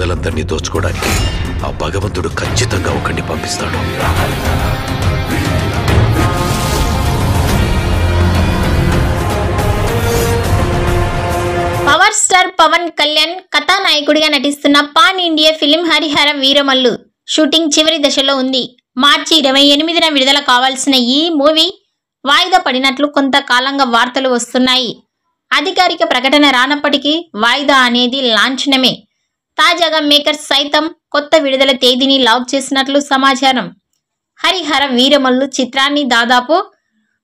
ప్రజలందరినీ దోచుకోవడానికి ఆ భగవంతుడు ఖచ్చితంగా ఒకరిని పంపిస్తాడు. పవర్ స్టార్ పవన్ కళ్యాణ్ కథానాయకుడిగా నటిస్తున్న pan India film Harihara Veeramallu shooting చివరి దశలో ఉంది. మార్చి 28న విడుదల కావాల్సిన ఈ మూవీ వాయిదా పడినట్లు కొంతకాలంగా వార్తలు వస్తున్నాయి. అధికారిక ప్రకటన రానప్పటికీ వాయిదా అనేది లాంఛనమే. తాజాగా మేకర్స్ సైతం కొత్త విడుదల తేదీని లాక్ చేసినట్లు సమాచారం. హరిహర వీరమల్లు చిత్రాన్ని దాదాపు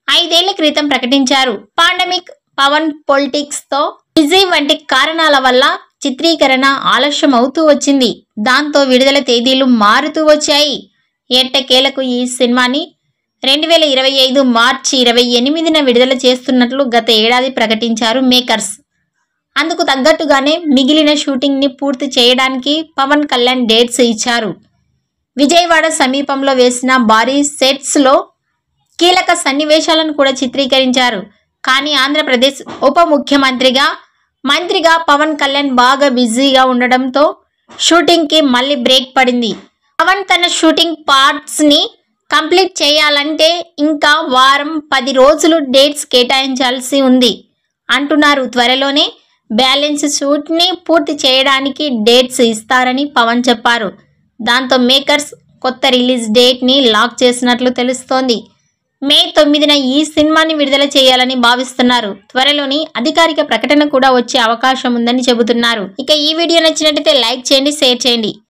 5 ఏళ్ల క్రితం ప్రకటించారు. పాండమిక్, పవన్ పొలిటిక్స్ తో బిజీ వంటి కారణాల వల్ల చిత్రీకరణ ఆలస్యం అవుతూ వచ్చింది. దాంతో విడుదల తేదీలు మారుతూ వచ్చాయి. ఎట్టకేలకు ఈ సినిమాని 2025 మార్చి 28న విడుదల చేస్తున్నట్లు గత ఏడాది ప్రకటించారు మేకర్స్. అందుకు తగ్గట్టుగానే మిగిలిన షూటింగ్ ని పూర్తి చేయడానికి పవన్ కళ్యాణ్ డేట్స్ ఇచ్చారు. విజయవాడ సమీపంలో వేసిన భారీ సెట్స్ లో కీలక సన్నివేశాలను కూడా చిత్రీకరించారు. కానీ ఆంధ్రప్రదేశ్ ఉప మంత్రిగా పవన్ కళ్యాణ్ బాగా బిజీగా ఉండడంతో షూటింగ్ కి మళ్ళీ బ్రేక్ పడింది. పవన్ తన షూటింగ్ పార్ట్స్ ని కంప్లీట్ చేయాలంటే ఇంకా వారం 10 రోజులు డేట్స్ కేటాయించాల్సి ఉంది అంటున్నారు. త్వరలోనే బ్యాలెన్స్ షూట్ ని పూర్తి చేయడానికి డేట్స్ ఇస్తారని పవన్ చెప్పారు. దాంతో మేకర్స్ కొత్త రిలీజ్ డేట్ ని లాక్ చేసినట్లు తెలుస్తోంది. మే 9న ఈ సినిమాని విడుదల చేయాలని భావిస్తున్నారు. త్వరలోని అధికారిక ప్రకటన కూడా వచ్చే అవకాశం ఉందని చెబుతున్నారు. ఇక ఈ వీడియో నచ్చినట్లయితే లైక్ చేయండి, షేర్ చేయండి.